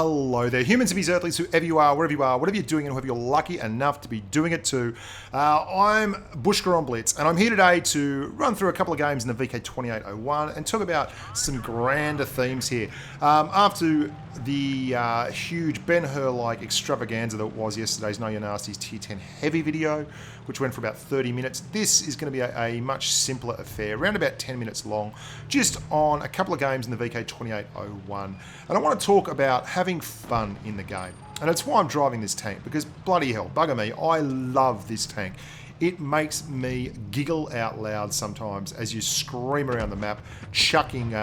hello there, humans, bees, earthlings, whoever you are, wherever you are, whatever you're doing, and whoever you're lucky enough to be doing it to. I'm Bushka on Blitz, and I'm here today to run through a couple of games in the VK2801 and talk about some grander themes here. After the huge Ben-Hur-like extravaganza that was yesterday's Know Your Nasty's Tier 10 Heavy video, which went for about 30 minutes, this is going to be a much simpler affair, around about 10 minutes long, just on a couple of games in the VK2801. And I want to talk about having fun in the game. And that's why I'm driving this tank, because bloody hell, bugger me, I love this tank. It makes me giggle out loud sometimes as you scream around the map, chucking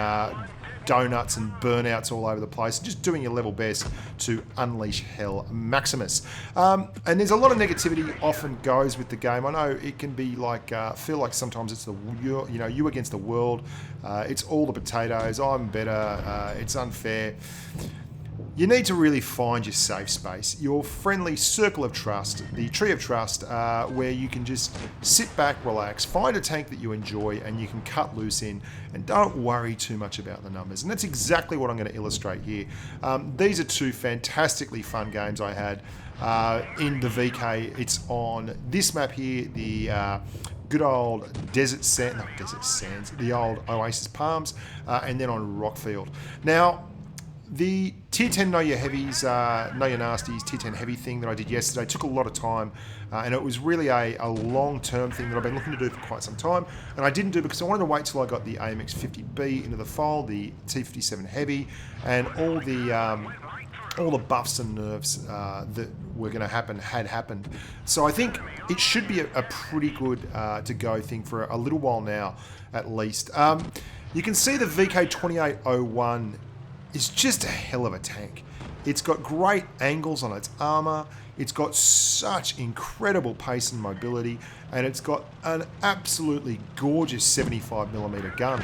donuts and burnouts all over the place, just doing your level best to unleash hell maximus. And there's a lot of negativity often goes with the game. I know it can be like, feel like sometimes it's you against the world. It's all the potatoes. I'm better. It's unfair. You need to really find your safe space, your friendly circle of trust, the tree of trust, where you can just sit back, relax, find a tank that you enjoy and you can cut loose in, and don't worry too much about the numbers. And that's exactly what I'm going to illustrate here. These are two fantastically fun games I had in the VK. It's on this map here, the good old Desert Sands, the old Oasis Palms, and then on Rockfield. Now, the Tier 10 Know Your Heavies, Know Your Nasties, Tier 10 Heavy thing that I did yesterday took a lot of time, and it was really a long-term thing that I've been looking to do for quite some time, and I didn't do because I wanted to wait till I got the AMX 50B into the fold, the T57 Heavy, and all the buffs and nerfs that were going to happen had happened. So I think it should be a pretty good to-go thing for a little while now, at least. You can see the VK2801 is just a hell of a tank. It's got great angles on its armor, it's got such incredible pace and mobility, and it's got an absolutely gorgeous 75mm gun.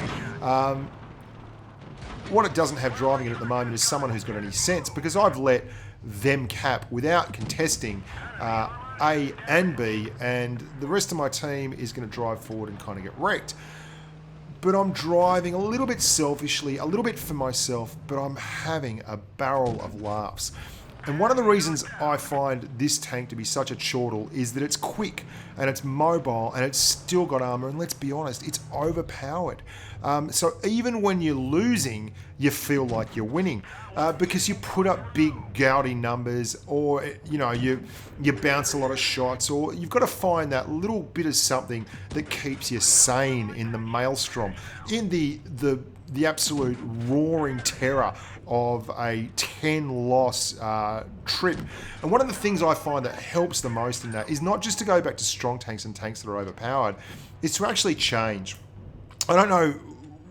What it doesn't have driving it at the moment is someone who's got any sense, because I've let them cap without contesting A and B, and the rest of my team is going to drive forward and kind of get wrecked. But I'm driving a little bit selfishly, a little bit for myself, but I'm having a barrel of laughs. And one of the reasons I find this tank to be such a chortle is that it's quick and it's mobile and it's still got armor, and let's be honest, it's overpowered. So even when you're losing, you feel like you're winning because you put up big gaudy numbers, or you bounce a lot of shots, or you've got to find that little bit of something that keeps you sane in the maelstrom, in the absolute roaring terror of a 10-loss trip. And one of the things I find that helps the most in that is not just to go back to strong tanks and tanks that are overpowered, is to actually change. I don't know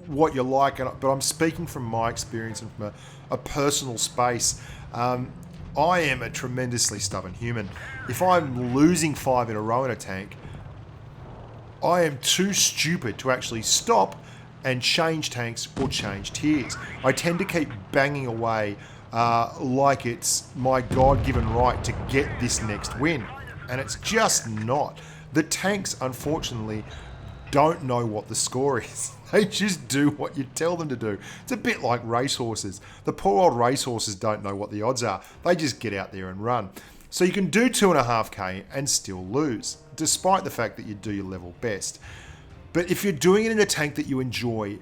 what you're like, but I'm speaking from my experience and from a personal space. I am a tremendously stubborn human. If I'm losing 5 in a row in a tank, I am too stupid to actually stop and change tanks or change tiers. I tend to keep banging away like it's my God-given right to get this next win. And it's just not. The tanks, unfortunately, don't know what the score is. They just do what you tell them to do. It's a bit like racehorses. The poor old racehorses don't know what the odds are. They just get out there and run. So you can do 2.5k and still lose, despite the fact that you do your level best. But if you're doing it in a tank that you enjoy,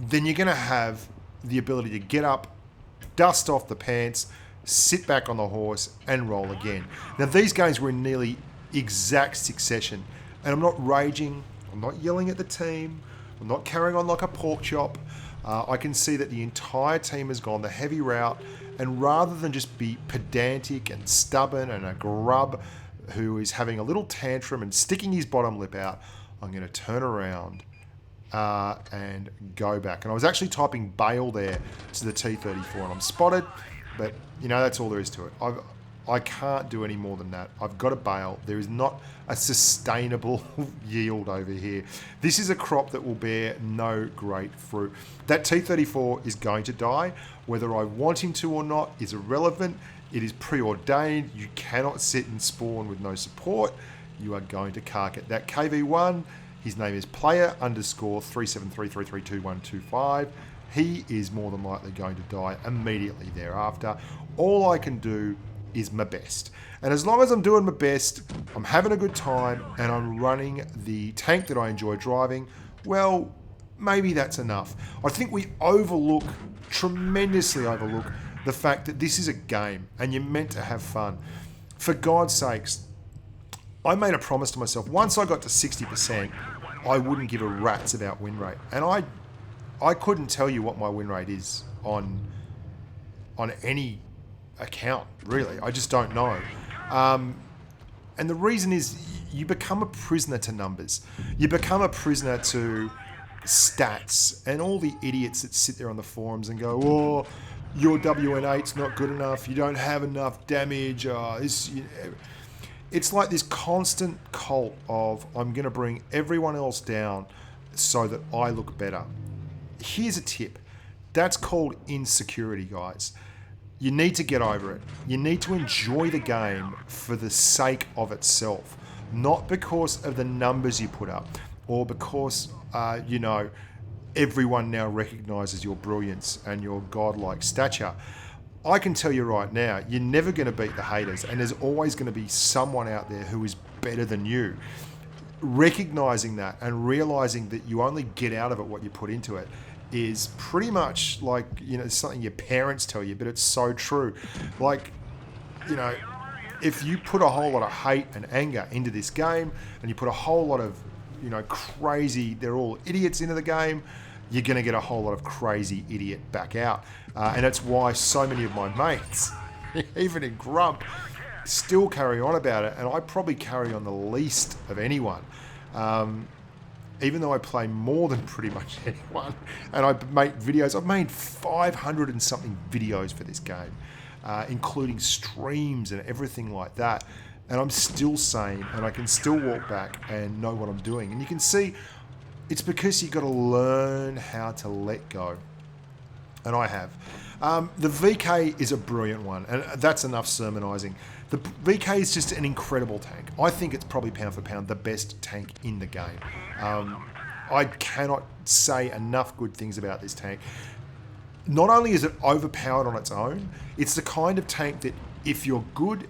then you're going to have the ability to get up, dust off the pants, sit back on the horse, and roll again. Now, these games were in nearly exact succession, and I'm not raging, I'm not yelling at the team, I'm not carrying on like a pork chop. I can see that the entire team has gone the heavy route, and rather than just be pedantic and stubborn and a grub who is having a little tantrum and sticking his bottom lip out, I'm going to turn around and go back. And I was actually typing bail there to the T34 and I'm spotted, but that's all there is to it. I can't do any more than that. I've got to bail. There is not a sustainable yield over here. This is a crop that will bear no great fruit. That T34 is going to die. Whether I want him to or not is irrelevant. It is preordained. You cannot sit and spawn with no support. You are going to cark it. That KV1, his name is player_373332125. he is more than likely going to die immediately thereafter. All I can do is my best. And as long as I'm doing my best, I'm having a good time, and I'm running the tank that I enjoy driving, well, maybe that's enough. I think we tremendously overlook the fact that this is a game and you're meant to have fun. For God's sakes, I made a promise to myself, once I got to 60%, I wouldn't give a rat's about win rate. And I couldn't tell you what my win rate is on any account, really. I just don't know. And the reason is you become a prisoner to numbers. You become a prisoner to stats and all the idiots that sit there on the forums and go, oh, your WN8's not good enough, you don't have enough damage. It's like this constant cult of, I'm going to bring everyone else down so that I look better. Here's a tip. That's called insecurity, guys. You need to get over it. You need to enjoy the game for the sake of itself, not because of the numbers you put up or because, everyone now recognizes your brilliance and your godlike stature. I can tell you right now, you're never going to beat the haters, and there's always going to be someone out there who is better than you. Recognizing that and realizing that you only get out of it what you put into it is pretty much like, something your parents tell you, but it's so true. Like, if you put a whole lot of hate and anger into this game, and you put a whole lot of, crazy, they're all idiots into the game, you're going to get a whole lot of crazy idiot back out. And that's why so many of my mates, even in Grump, still carry on about it. And I probably carry on the least of anyone. Even though I play more than pretty much anyone. And I make videos. I've made 500 and something videos for this game, including streams and everything like that. And I'm still sane, and I can still walk back and know what I'm doing. And you can see, it's because you've got to learn how to let go. And I have. The VK is a brilliant one, and that's enough sermonizing. The VK is just an incredible tank. I think it's probably pound for pound the best tank in the game. I cannot say enough good things about this tank. Not only is it overpowered on its own, it's the kind of tank that if you're good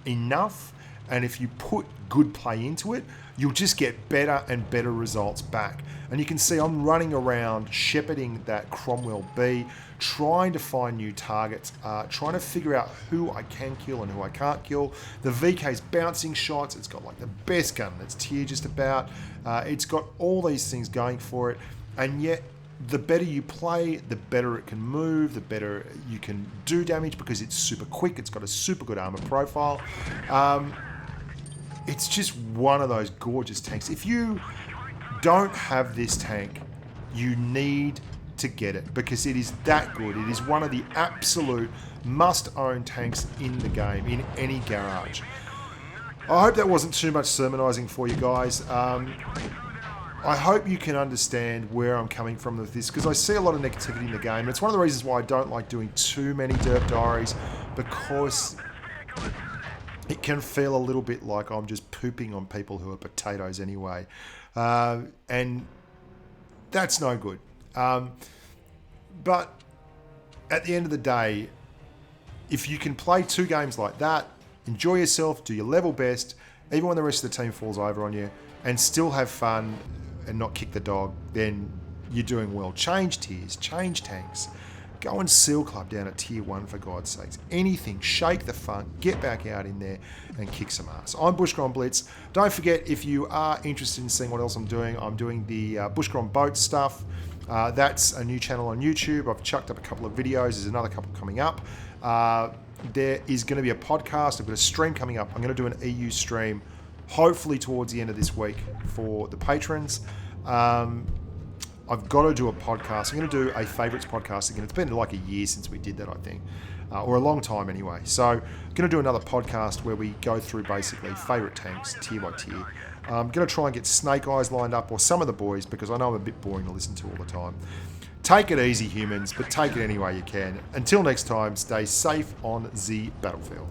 enough, and if you put good play into it, you'll just get better and better results back. And you can see I'm running around shepherding that Cromwell B, trying to find new targets, trying to figure out who I can kill and who I can't kill. The VK's bouncing shots, it's got like the best gun that's tier just about. It's got all these things going for it, and yet the better you play, the better it can move, the better you can do damage because it's super quick, it's got a super good armor profile. It's just one of those gorgeous tanks. If you don't have this tank, you need to get it because it is that good. It is one of the absolute must-own tanks in the game, in any garage. I hope that wasn't too much sermonizing for you guys. I hope you can understand where I'm coming from with this because I see a lot of negativity in the game. And it's one of the reasons why I don't like doing too many derp diaries, because it can feel a little bit like I'm just pooping on people who are potatoes anyway. And that's no good. But at the end of the day, if you can play 2 games like that, enjoy yourself, do your level best, even when the rest of the team falls over on you, and still have fun and not kick the dog, then you're doing well. Change tiers, change tanks. Go and seal club down at tier 1 for God's sakes. Anything, shake the funk, get back out in there and kick some ass. I'm Bushka on Blitz. Don't forget, if you are interested in seeing what else I'm doing the Bushka on Boat stuff. That's a new channel on YouTube. I've chucked up a couple of videos. There's another couple coming up. There is going to be a podcast. I've got a stream coming up. I'm going to do an EU stream hopefully towards the end of this week for the patrons. I've got to do a podcast. I'm going to do a favourites podcast again. It's been like a year since we did that, I think, or a long time anyway. So I'm going to do another podcast where we go through basically favourite tanks, tier by tier. I'm going to try and get Snake Eyes lined up, or some of the boys, because I know I'm a bit boring to listen to all the time. Take it easy, humans, but take it any way you can. Until next time, stay safe on the battlefield.